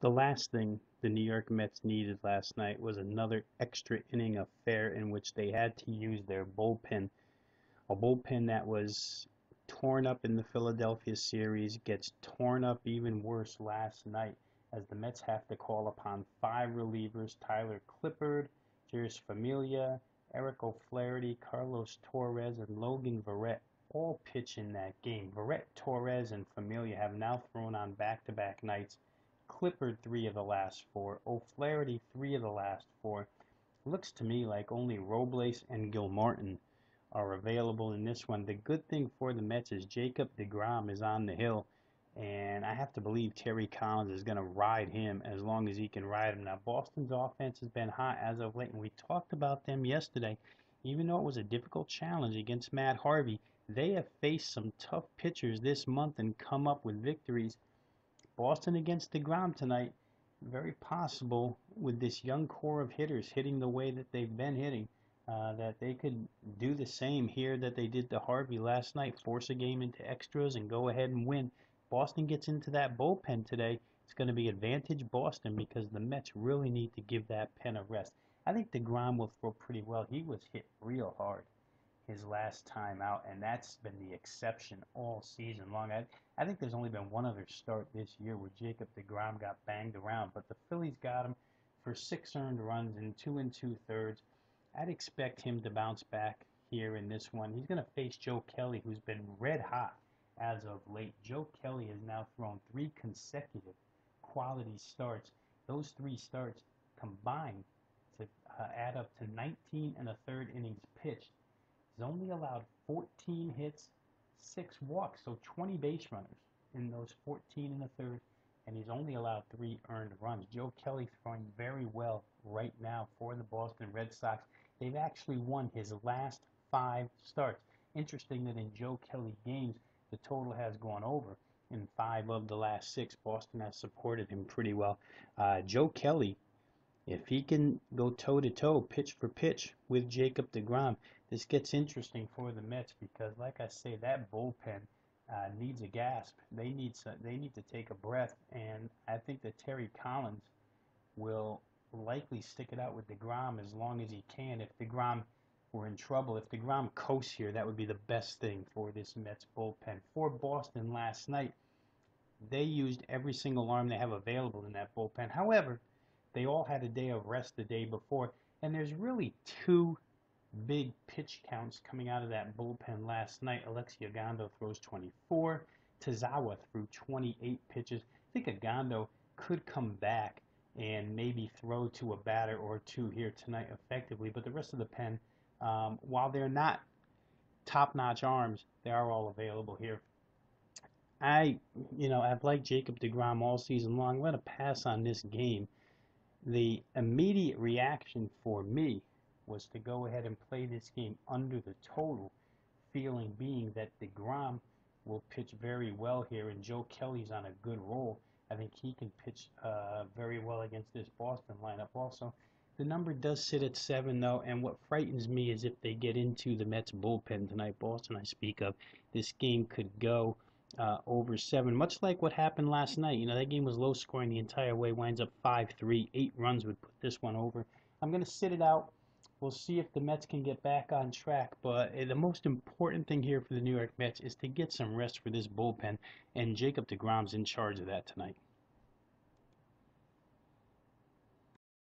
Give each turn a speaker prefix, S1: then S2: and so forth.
S1: The last thing the New York Mets needed last night was another extra inning affair in which they had to use their bullpen. A bullpen that was torn up in the Philadelphia series gets torn up even worse last night as the Mets have to call upon five relievers: Tyler Clippard, Jeurys Familia, Eric O'Flaherty, Carlos Torres, and Logan Verrett all pitch in that game. Verrett, Torres, and Familia have now thrown on back-to-back nights. Clippard three of the last four, O'Flaherty three of the last four. Looks to me like only Robles and Gilmartin are available in this one. The good thing for the Mets is Jacob deGrom is on the hill, and I have to believe Terry Collins is going to ride him as long as he can ride him. Now, Boston's offense has been hot as of late, and we talked about them yesterday. Even though it was a difficult challenge against Matt Harvey, they have faced some tough pitchers this month and come up with victories. Boston against deGrom tonight, very possible with this young core of hitters hitting the way that they've been hitting, that they could do the same here that they did to Harvey last night, force a game into extras and go ahead and win. Boston gets into that bullpen today. It's going to be advantage Boston because the Mets really need to give that pen a rest. I think deGrom will throw pretty well. He was hit real hard his last time out, and that's been the exception all season long. I think there's only been one other start this year where Jacob deGrom got banged around, but the Phillies got him for 6 earned runs in 2 2/3. I'd expect him to bounce back here in this one. He's going to face Joe Kelly, who's been red hot as of late. Joe Kelly has now thrown 3 consecutive quality starts. Those 3 starts combined to add up to 19 1/3 innings pitched. He's only allowed 14 hits, 6 walks, so 20 base runners in those 14 1/3, and he's only allowed 3 earned runs. Joe Kelly throwing very well right now for the Boston Red Sox. They've actually won his last 5 starts. Interesting that in Joe Kelly games, the total has gone over. In 5 of the last 6, Boston has supported him pretty well. Joe Kelly, if he can go toe-to-toe, pitch for pitch with Jacob deGrom, this gets interesting for the Mets because, like I say, that bullpen needs a gasp. They need to take a breath, and I think that Terry Collins will likely stick it out with deGrom as long as he can. If deGrom were in trouble, if deGrom coasts here, that would be the best thing for this Mets bullpen. For Boston last night, they used every single arm they have available in that bullpen. However, they all had a day of rest the day before, and there's really two big pitch counts coming out of that bullpen last night. Alexi Ogando throws 24. Tazawa threw 28 pitches. I think Ogando could come back and maybe throw to a batter or two here tonight effectively, but the rest of the pen, while they're not top-notch arms, they are all available here. I've liked Jacob deGrom all season long. I'm going to pass on this game. The immediate reaction for me was to go ahead and play this game under the total, feeling being that deGrom will pitch very well here, and Joe Kelly's on a good roll. I think he can pitch very well against this Boston lineup also. The number does sit at 7, though, and what frightens me is if they get into the Mets bullpen tonight, Boston I speak of, this game could go over 7, much like what happened last night. That game was low scoring the entire way, winds up 5-3. 8 runs would put this one over. I'm going to sit it out. We'll see if the Mets can get back on track, but the most important thing here for the New York Mets is to get some rest for this bullpen, and Jacob deGrom's in charge of that tonight.